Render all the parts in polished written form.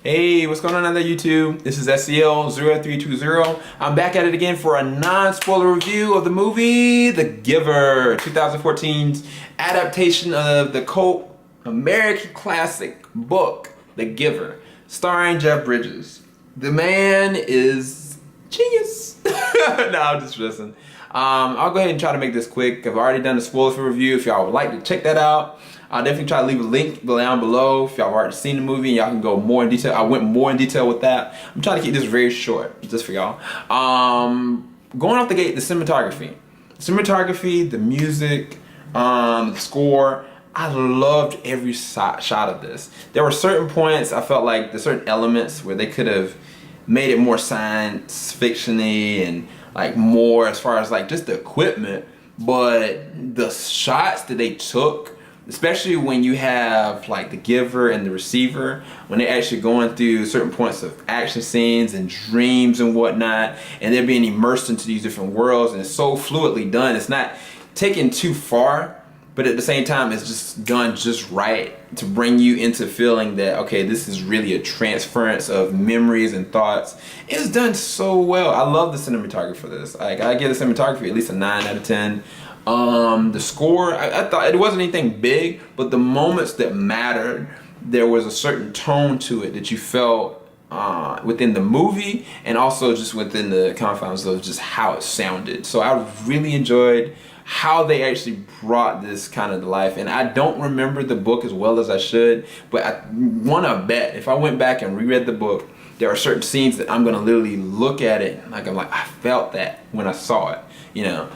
Hey, what's going on there, YouTube? This is SCL0320. I'm back at it again for a non-spoiler review of the movie The Giver, 2014's adaptation of the cult American classic book, The Giver, starring Jeff Bridges. The man is genius. No, I'm just messing. I'll go ahead and try to make this quick. I've already done a spoiler review. If y'all would like to check that out, I'll definitely try to leave a link down below if y'all have already seen the movie and y'all can go more in detail. I went more in detail with that. I'm trying to keep this very short, just for y'all. Going off the gate, the cinematography. The music, the score. I loved every shot of this. There were certain points I felt like there's certain elements where they could have made it more science fiction-y and like more as far as like just the equipment, but the shots that they took, especially when you have like the giver and the receiver, when they're actually going through certain points of action scenes and dreams and whatnot, and they're being immersed into these different worlds, and it's so fluidly done. It's not taken too far, but at the same time it's just done just right to bring you into feeling that, okay, this is really a transference of memories and thoughts. It's done so well. I love the cinematography for this. Like, I give the cinematography at least a 9 out of 10. The score, I thought it wasn't anything big, but the moments that mattered, there was a certain tone to it that you felt within the movie and also just within the confines of just how it sounded. So I really enjoyed how they actually brought this kind of to life. And I don't remember the book as well as I should, but I want to bet if I went back and reread the book, there are certain scenes that I'm going to literally look at it like I'm like, I felt that when I saw it, you know.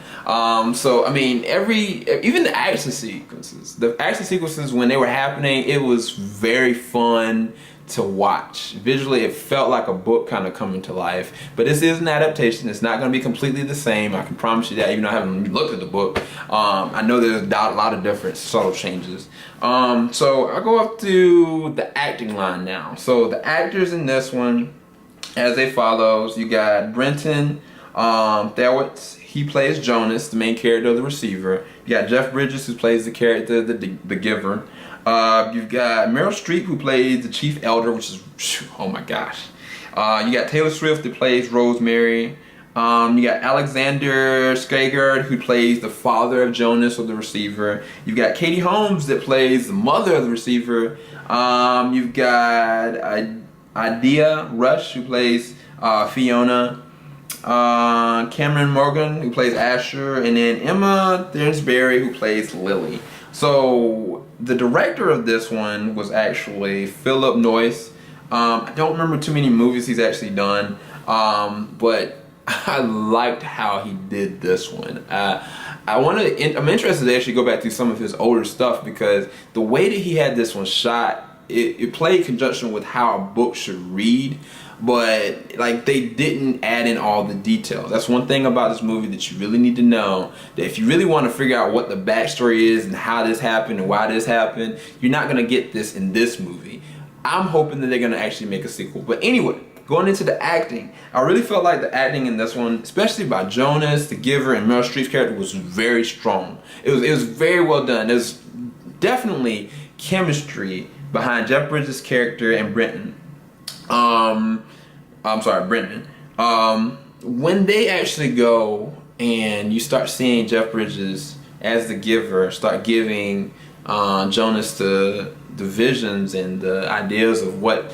So I mean, even the action sequences when they were happening, it was very fun to watch. Visually, it felt like a book kind of coming to life. But this is an adaptation. It's not going to be completely the same. I can promise you that, even though I haven't looked at the book. I know there's a lot of different subtle changes. So I'll go up to the acting line now. So the actors in this one, as they follows, you got Brenton Thewitz. He plays Jonas, the main character of the receiver. You got Jeff Bridges, who plays the character, the giver. You've got Meryl Streep, who plays the chief elder, which is, oh my gosh. You got Taylor Swift, that plays Rosemary. You got Alexander Skarsgård, who plays the father of Jonas, or the receiver. You've got Katie Holmes, that plays the mother of the receiver. You've got Idea Rush, who plays Fiona. Cameron Morgan, who plays Asher, and then Emma Thornsberry, who plays Lily. So the director of this one was actually Philip Noyce. I don't remember too many movies he's actually done, but I liked how he did this one. I'm interested to actually go back through some of his older stuff, because the way that he had this one shot, it played in conjunction with how a book should read, but like they didn't add in all the details. That's one thing about this movie that you really need to know, that if you really want to figure out what the backstory is and how this happened and why this happened, you're not going to get this in this movie. I'm hoping that they're going to actually make a sequel. But anyway, going into the acting, I really felt like the acting in this one, especially by Jonas, the giver, and Meryl Streep's character, was very strong. It was very well done. There's definitely chemistry behind Jeff Bridges' character and Brenton. Brendan. When they actually go and you start seeing Jeff Bridges as the giver start giving Jonas the visions and the ideas of what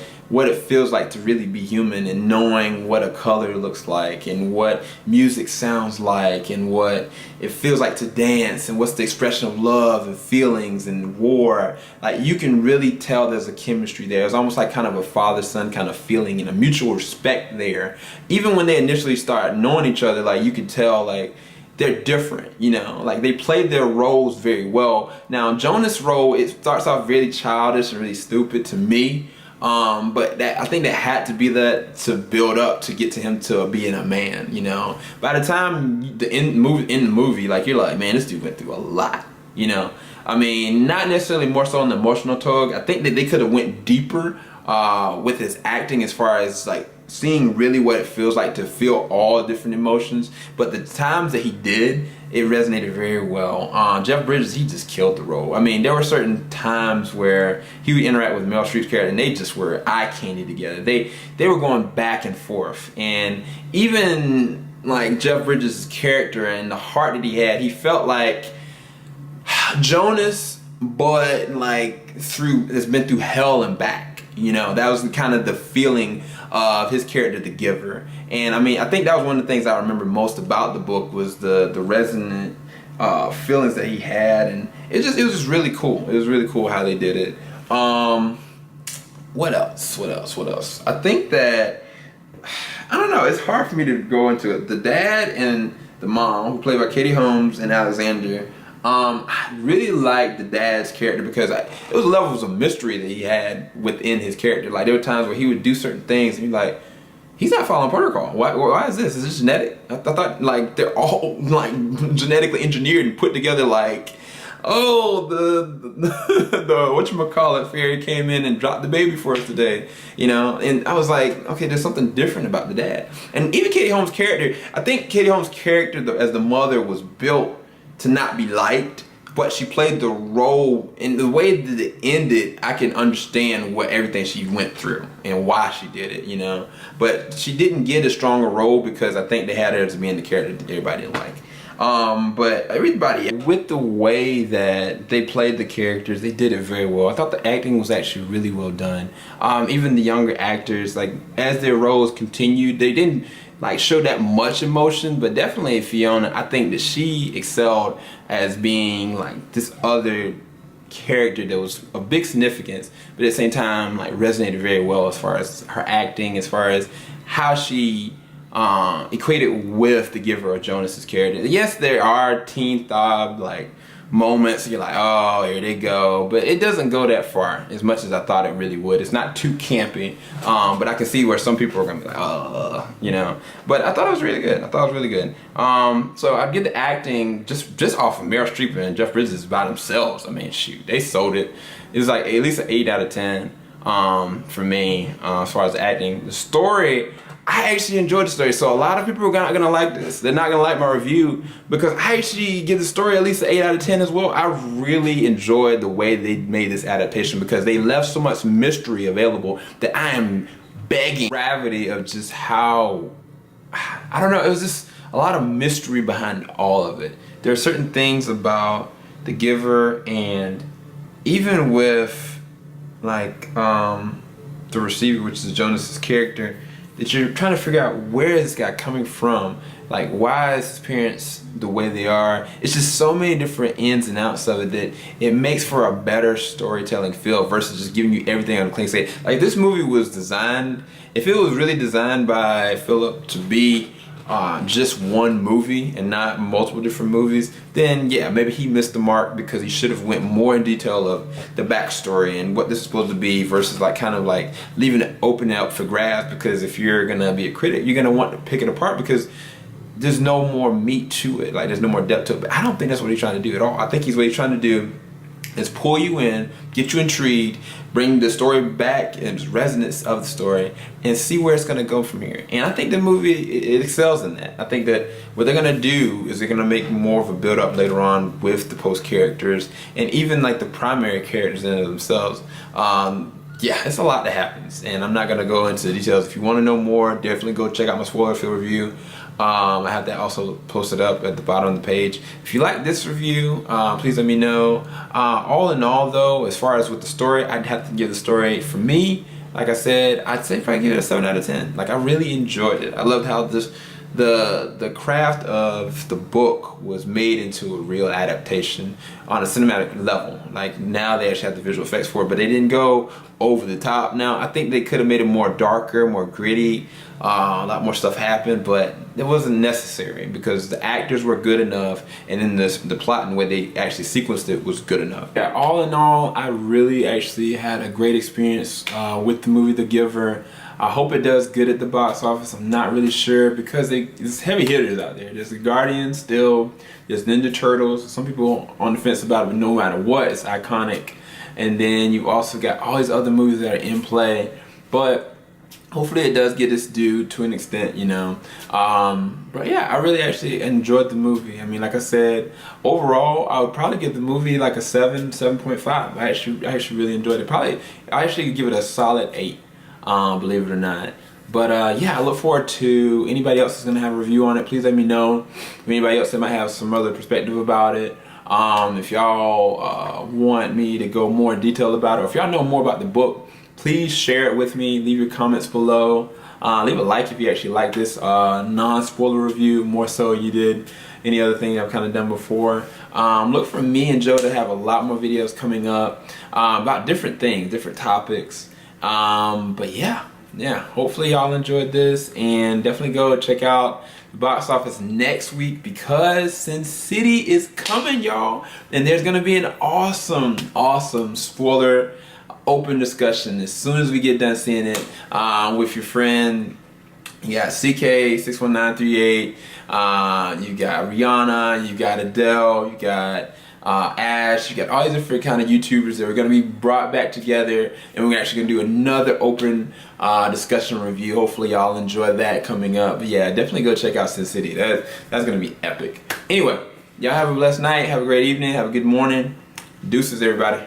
it feels like to really be human, and knowing what a color looks like and what music sounds like and what it feels like to dance and what's the expression of love and feelings and war. Like, you can really tell there's a chemistry there. It's almost like kind of a father-son kind of feeling and a mutual respect there. Even when they initially start knowing each other, like, you can tell like they're different, you know, like they played their roles very well. Now, Jonas' role, it starts off really childish and really stupid to me. But I think that had to be that to build up to get to him to being a man, you know. By the time in the movie, like, you're like, man, this dude went through a lot, you know. I mean, not necessarily more so on the emotional tug. I think that they could have went deeper with his acting, as far as like seeing really what it feels like to feel all different emotions. But the times that he did, it resonated very well. Jeff Bridges, he just killed the role. I mean, there were certain times where he would interact with Meryl Streep's character, and they just were eye candy together. They were going back and forth, and even like Jeff Bridges' character and the heart that he had, he felt like Jonas, but like has been through hell and back. You know, that was kind of the feeling of his character, the Giver. And I mean, I think that was one of the things I remember most about the book was the resonant feelings that he had, and it was just really cool. It was really cool how they did it. What else? I think that, I don't know, it's hard for me to go into it. The dad and the mom, who played by Katie Holmes and Alexander, I really liked the dad's character because it was levels of mystery that he had within his character. Like, there were times where he would do certain things and you'd be like, he's not following protocol. Why is this? Is this genetic? I thought like they're all like genetically engineered and put together like, oh, the whatchamacallit fairy came in and dropped the baby for us today, you know? And I was like, okay, there's something different about the dad. And even Katie Holmes' character, I think Katie Holmes' character as the mother was built to not be liked, but she played the role in the way that it ended. I can understand what everything she went through and why she did it, you know. But she didn't get a stronger role because I think they had her as being the character that everybody didn't like. But everybody, with the way that they played the characters, they did it very well. I thought the acting was actually really well done. Even the younger actors, like as their roles continued, they didn't like show that much emotion, but definitely Fiona, I think that she excelled as being like this other character that was of big significance, but at the same time like resonated very well as far as her acting, as far as how she equated with the Giver or Jonas's character. Yes, there are teen thought like moments you're like, oh, here they go, but it doesn't go that far as much as I thought it really would. It's not too campy, but I can see where some people are gonna be like, oh, you know. But I thought it was really good. So I'd give the acting just off of Meryl Streep and Jeff Bridges by themselves. I mean, shoot, they sold it. It was like at least an 8 out of 10 for me as far as acting. The story, I actually enjoyed the story, so a lot of people are not gonna like this. They're not gonna like my review because I actually give the story at least an 8 out of 10 as well. I really enjoyed the way they made this adaptation because they left so much mystery available that I am begging gravity of just how, I don't know, it was just a lot of mystery behind all of it. There are certain things about the Giver, and even with like the Receiver, which is Jonas's character, that you're trying to figure out where is this guy coming from, like why is his parents the way they are. It's just so many different ins and outs of it that it makes for a better storytelling feel versus just giving you everything on a clean slate. Like, this movie was designed, if it was really designed by Philip to be just one movie and not multiple different movies, then yeah, maybe he missed the mark because he should have went more in detail of the backstory and what this is supposed to be versus like kind of like leaving it open out for grabs, because if you're gonna be a critic, you're gonna want to pick it apart because there's no more meat to it, like there's no more depth to it. But I don't think that's what he's trying to do at all. I think what he's trying to do is pull you in, get you intrigued, bring the story back and just resonance of the story, and see where it's going to go from here. And I think the movie, it excels in that. I think that what they're going to do is they're going to make more of a build up later on with the post characters and even like the primary characters in and of themselves. Yeah, it's a lot that happens, and I'm not going to go into the details. If you want to know more, definitely go check out my spoiler-filled review. I have that also posted up at the bottom of the page. If you like this review, please let me know. All in all, though, as far as with the story, I'd have to give the story, for me, like I said, I'd say probably give it a 7 out of 10. Like, I really enjoyed it. I loved how the craft of the book was made into a real adaptation on a cinematic level. Like, now they actually have the visual effects for it, but they didn't go over the top. Now, I think they could have made it more darker, more gritty. A lot more stuff happened, but it wasn't necessary because the actors were good enough, and then the plot and the way they actually sequenced it was good enough. Yeah, all in all, I really actually had a great experience with the movie The Giver. I hope it does good at the box office. I'm not really sure because there's heavy hitters out there. There's the Guardians still, there's Ninja Turtles. Some people on the fence about it, but no matter what, it's iconic. And then you've also got all these other movies that are in play. But hopefully it does get its due to an extent, you know. But yeah, I really actually enjoyed the movie. I mean, like I said, overall, I would probably give the movie like a 7.5. I actually really enjoyed it. I actually give it a solid 8, believe it or not. But yeah, I look forward to anybody else that's gonna have a review on it. Please let me know. If anybody else that might have some other perspective about it. If y'all want me to go more in detail about it, or if y'all know more about the book, please share it with me. Leave your comments below. Leave a like if you actually like this non-spoiler review more so you did any other thing I've kind of done before. Look for me and Joe to have a lot more videos coming up about different things, different topics. But yeah, hopefully y'all enjoyed this, and definitely go check out the box office next week because Sin City is coming, y'all, and there's gonna be an awesome spoiler open discussion as soon as we get done seeing it with your friend. You got CK61938, you got Rihanna, you got Adele, you got Ash, you got all these different kind of YouTubers that are going to be brought back together, and we're actually going to do another open discussion review. Hopefully y'all enjoy that coming up. But yeah, definitely go check out Sin City. That's going to be epic. Anyway, y'all have a blessed night, have a great evening, have a good morning. Deuces, everybody.